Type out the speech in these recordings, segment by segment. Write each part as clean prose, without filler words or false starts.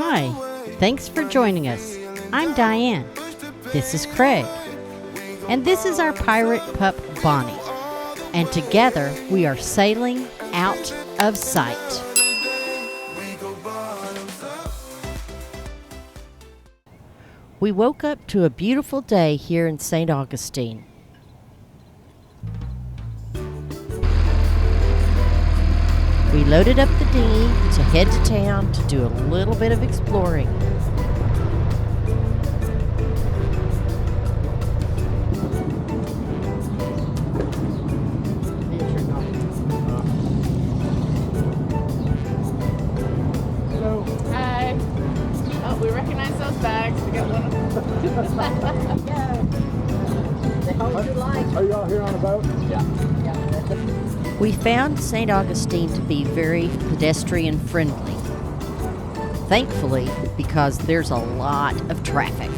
Hi, thanks for joining us. I'm Diane. This is Craig. And this is our pirate pup, Bonnie. And together we are sailing out of sight. We woke up to a beautiful day here in St. Augustine. We loaded up the dinghy to head to town to do a little bit of exploring. Hello. Hi. Oh, we recognize those bags. We got one. They hold your life. Are you all here on a boat? Yeah. We found St. Augustine to be very pedestrian friendly. Thankfully, because there's a lot of traffic.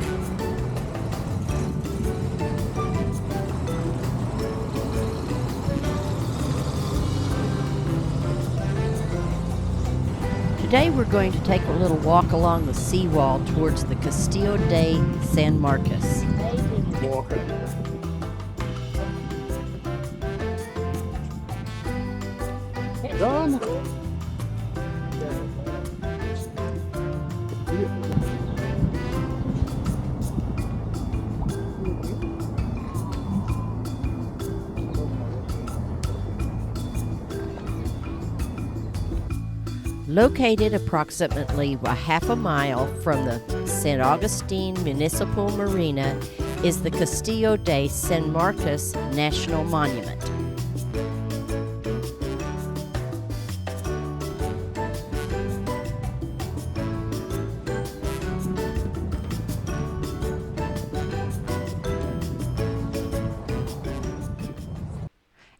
Today we're going to take a little walk along the seawall towards the Castillo de San Marcos. Walking. Done. Located approximately a half a mile from the St. Augustine Municipal Marina is the Castillo de San Marcos National Monument.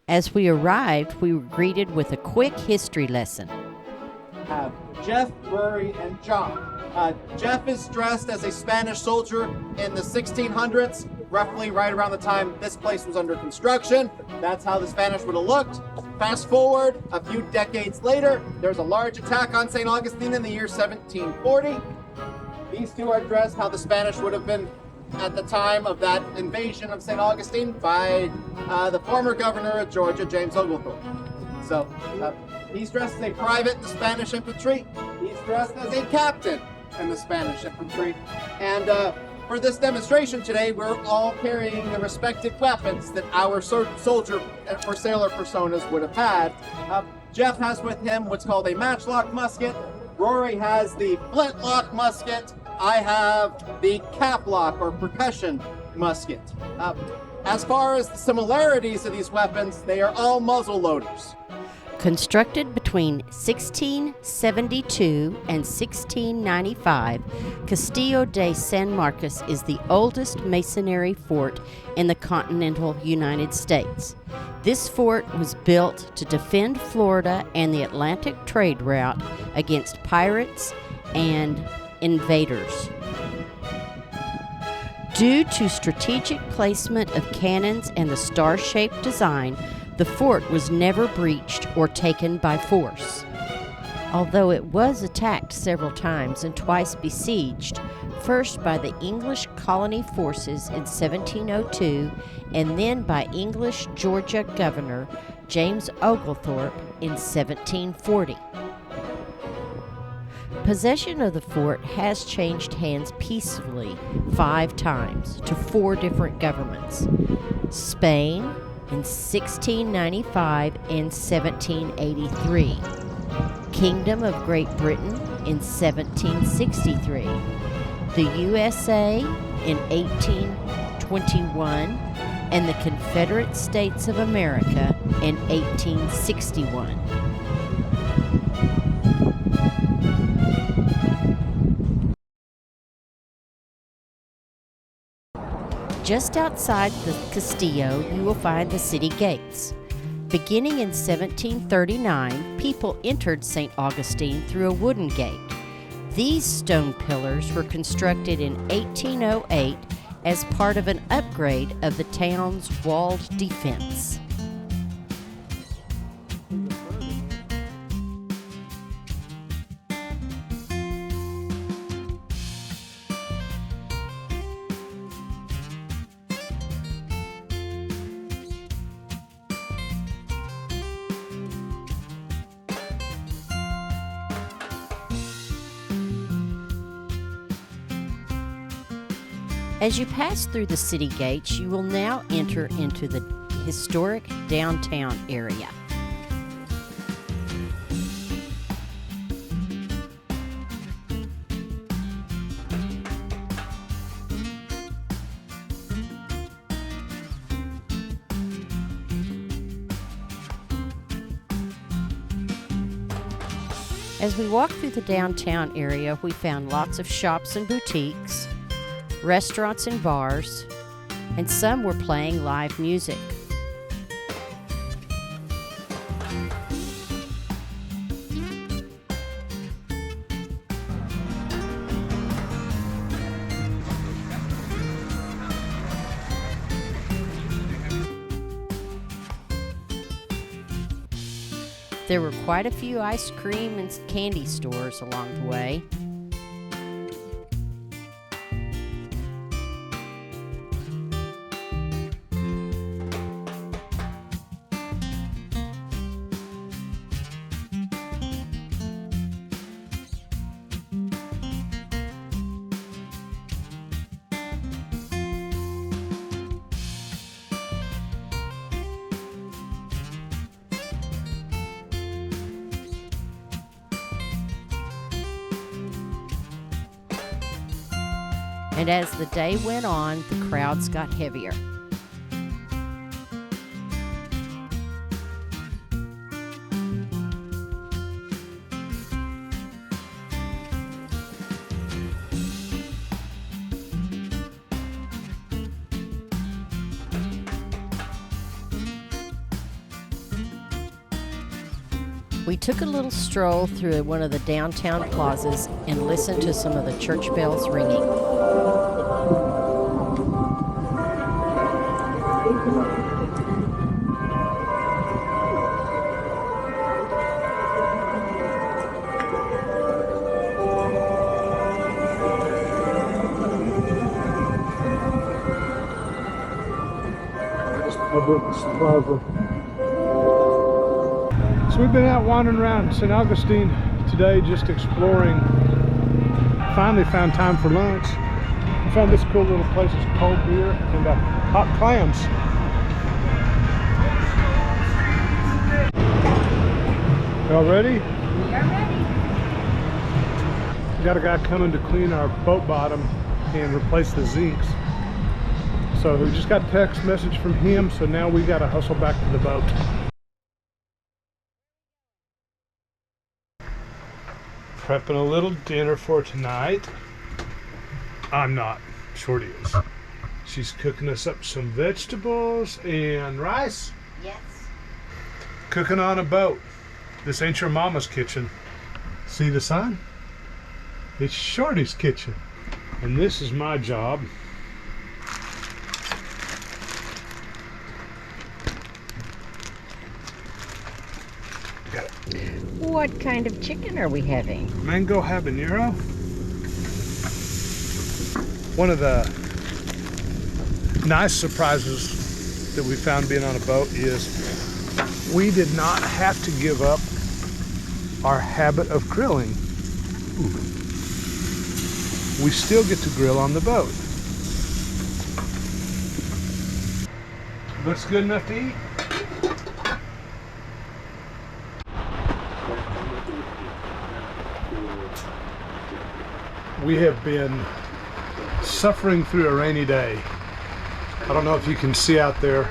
As we arrived, we were greeted with a quick history lesson. Have Jeff, Rory, and John. Jeff is dressed as a Spanish soldier in the 1600s, roughly right around the time this place was under construction. That's how the Spanish would have looked. Fast forward a few decades later, there's a large attack on St. Augustine in the year 1740. These two are dressed how the Spanish would have been at the time of that invasion of St. Augustine by the former governor of Georgia, James Oglethorpe. So he's dressed as a private in the Spanish infantry. He's dressed as a captain in the Spanish infantry. And for this demonstration today, we're all carrying the respective weapons that our soldier or sailor personas would have had. Jeff has with him what's called a matchlock musket. Rory has the flintlock musket. I have the caplock or percussion musket. As far as the similarities of these weapons, they are all muzzle loaders. Constructed between 1672 and 1695, Castillo de San Marcos is the oldest masonry fort in the continental United States. This fort was built to defend Florida and the Atlantic trade route against pirates and invaders. Due to strategic placement of cannons and the star-shaped design, the fort was never breached or taken by force. Although it was attacked several times and twice besieged, first by the English colony forces in 1702 and then by English Georgia Governor James Oglethorpe in 1740. Possession of the fort has changed hands peacefully 5 times to 4 different governments. Spain in 1695 and 1783. Kingdom of Great Britain in 1763. The USA in 1821 and the Confederate States of America in 1861. Just outside the Castillo, you will find the city gates. Beginning in 1739, people entered St. Augustine through a wooden gate. These stone pillars were constructed in 1808 as part of an upgrade of the town's walled defense. As you pass through the city gates, you will now enter into the historic downtown area. As we walked through the downtown area, we found lots of shops and boutiques, restaurants and bars, and some were playing live music. There were quite a few ice cream and candy stores along the way. And as the day went on, the crowds got heavier. We took a little stroll through one of the downtown plazas and listened to some of the church bells ringing. So we've been out wandering around St. Augustine today, just exploring. Finally found time for lunch. We found this cool little place. It's cold beer and hot clams. Y'all ready? We are ready. We got a guy coming to clean our boat bottom and replace the zincs. So we just got a text message from him, so now we got to hustle back to the boat. Prepping a little dinner for tonight. I'm not, Shorty is. She's cooking us up some vegetables and rice. Yes. Cooking on a boat. This ain't your mama's kitchen. See the sign? It's Shorty's kitchen. And this is my job. What kind of chicken are we having? Mango habanero. One of the nice surprises that we found being on a boat is we did not have to give up our habit of grilling. Ooh. We still get to grill on the boat. Looks good enough to eat. We have been suffering through a rainy day. I don't know if you can see out there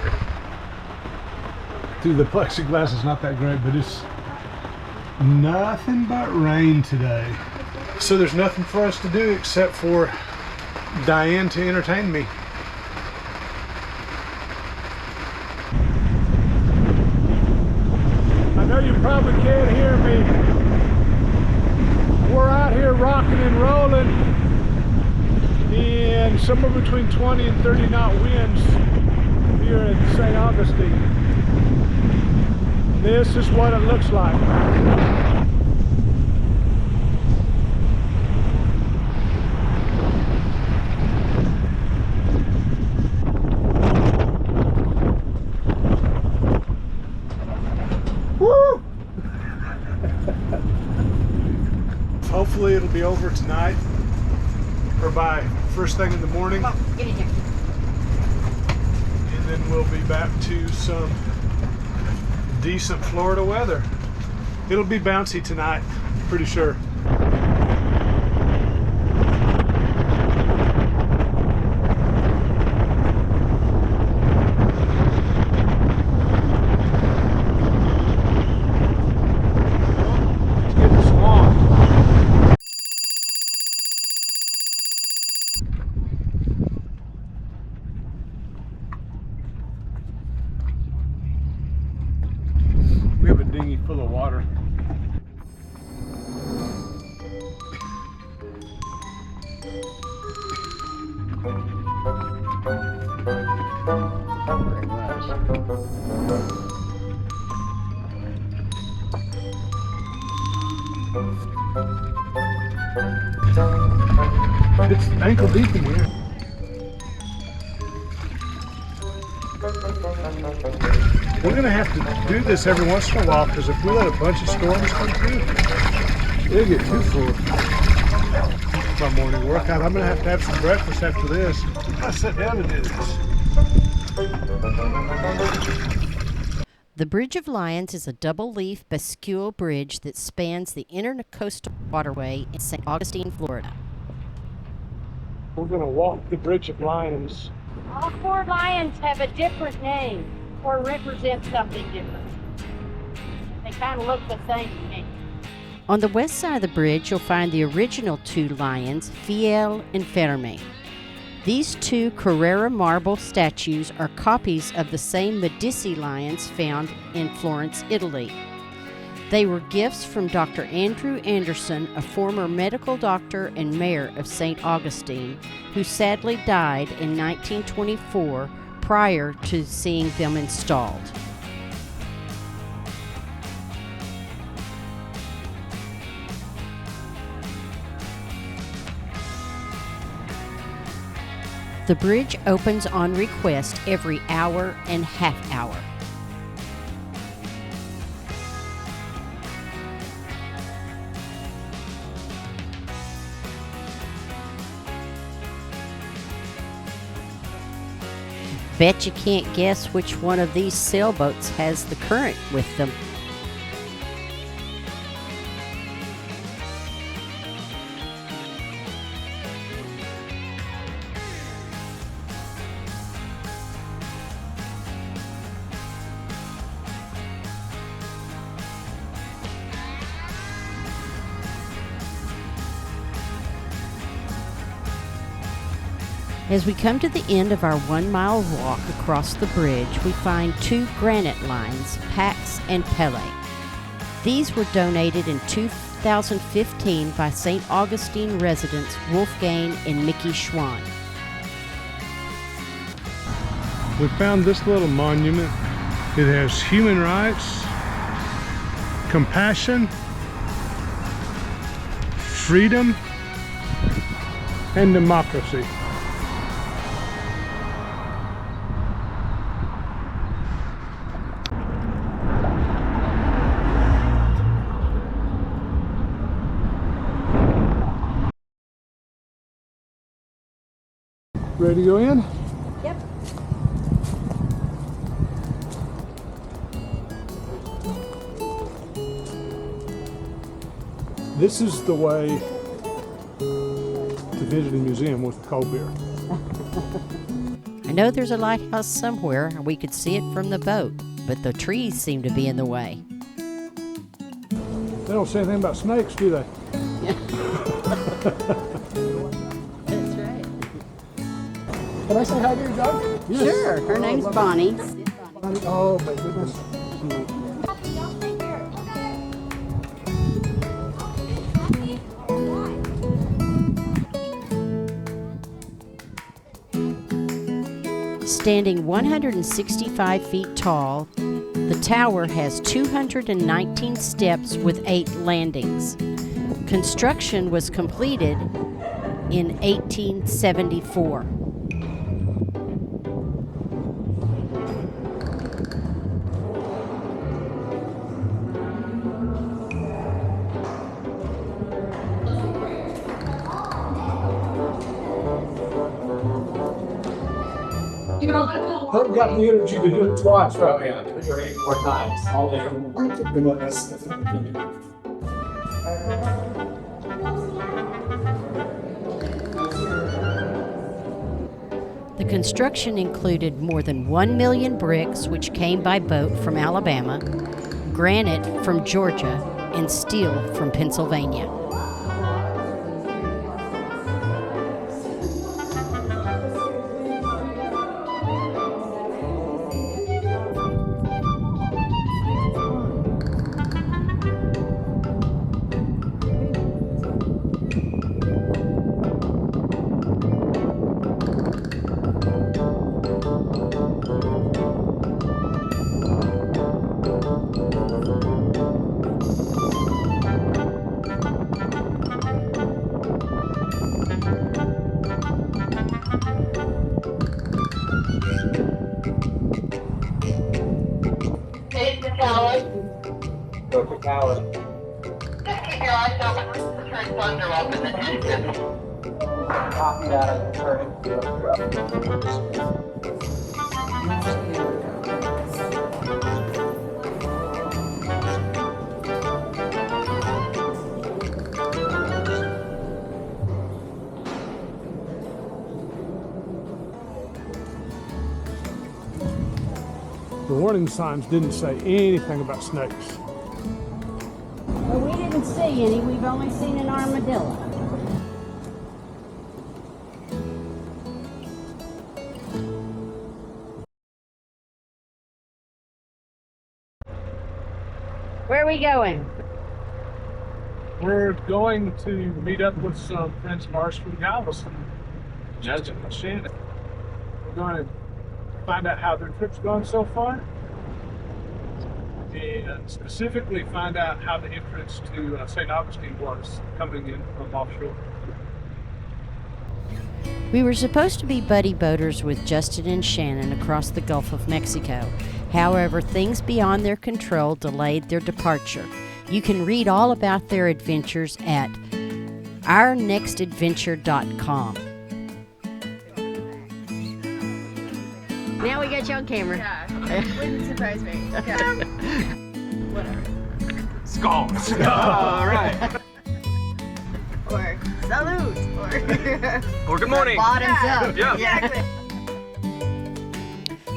through the plexiglass. It's not that great, but it's nothing but rain today. So there's nothing for us to do except for Diane to entertain me. I know you probably can't hear me. We're out here rocking and rolling in somewhere between 20 and 30 knot winds here in St. Augustine. This is what it looks like. Woo! Hopefully it'll be over tonight. or by first thing in the morning. Oh, get in here. And then we'll be back to some decent Florida weather. It'll be bouncy tonight, pretty sure. It's getting swamped. We have a dinghy full of water. Where it was. It's ankle deep in here. We're gonna have to do this every once in a while because if we let a bunch of storms come through, it'll get too full. My morning workout. I'm gonna have some breakfast after this. I sat down to do this. The Bridge of Lions is a double-leaf bascule bridge that spans the intercoastal waterway in St. Augustine, Florida. We're gonna walk the Bridge of Lions. All 4 lions have a different name or represent something different. They kind of look the same to me. On the west side of the bridge, you'll find the original 2 lions, Fiel and Ferme. These 2 Carrara marble statues are copies of the same Medici lions found in Florence, Italy. They were gifts from Dr. Andrew Anderson, a former medical doctor and mayor of St. Augustine, who sadly died in 1924 prior to seeing them installed. The bridge opens on request every hour and half hour. Bet you can't guess which one of these sailboats has the current with them. As we come to the end of our 1-mile walk across the bridge, we find 2 granite lines, Pax and Pele. These were donated in 2015 by St. Augustine residents Wolfgang and Mickey Schwan. We found this little monument. It has human rights, compassion, freedom, and democracy. Ready to go in? Yep. This is the way to visit a museum with cold beer. I know there's a lighthouse somewhere and we could see it from the boat, but the trees seem to be in the way. They don't say anything about snakes, do they? That's right. Can I say hi to your dog? Yes. Sure, her name's Bonnie. Oh my goodness. Standing 165 feet tall, the tower has 219 steps with 8 landings. Construction was completed in 1874. I've got the energy to do it twice right now. 4 times. All day. The construction included more than 1 million bricks, which came by boat from Alabama, granite from Georgia, and steel from Pennsylvania. Dr. Coward. Just keep your eyes open for the turn thunder up in the distance. Copy that. Turn. The warning signs didn't say anything about snakes. Well, we didn't see any. We've only seen an armadillo. Where are we going? We're going to meet up with some friends of ours from Galveston, Justin and Shannon. We're going to find out how their trip's gone so far, and specifically find out how the entrance to St. Augustine was coming in from offshore. We were supposed to be buddy boaters with Justin and Shannon across the Gulf of Mexico. However, things beyond their control delayed their departure. You can read all about their adventures at ournextadventure.com. Now we got you on camera. Yeah. Wouldn't surprise me. Yeah. Whatever. Skulls. All right. Or salute. Or good morning. Bottoms up. Yeah. Exactly.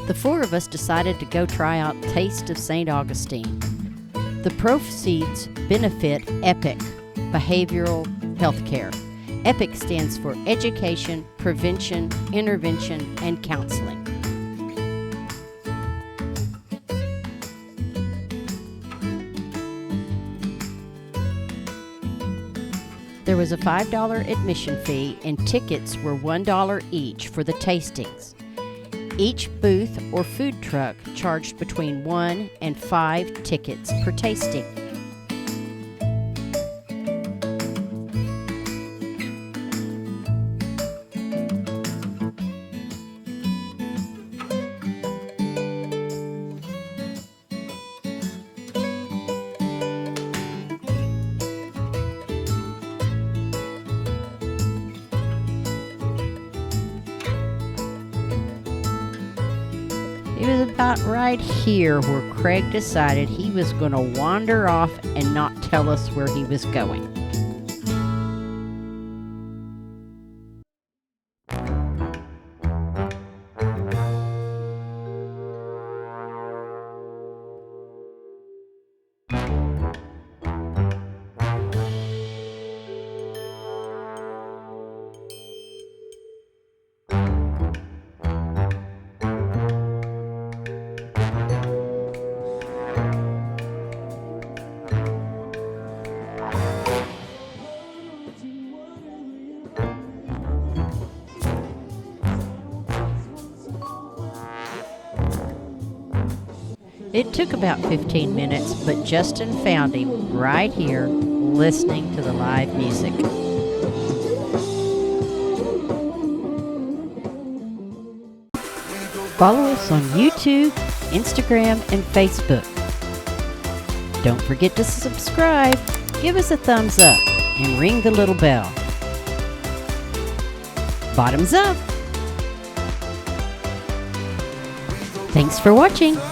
The four of us decided to go try out Taste of St. Augustine. The proceeds benefit EPIC, Behavioral Health Care. EPIC stands for Education, Prevention, Intervention, and Counseling. There was a $5 admission fee and tickets were $1 each for the tastings. Each booth or food truck charged between 1 and 5 tickets per tasting. It was about right here where Craig decided he was going to wander off and not tell us where he was going. It took about 15 minutes, but Justin found him right here listening to the live music. Follow us on YouTube, Instagram, and Facebook. Don't forget to subscribe, give us a thumbs up, and ring the little bell. Bottoms up! Thanks for watching.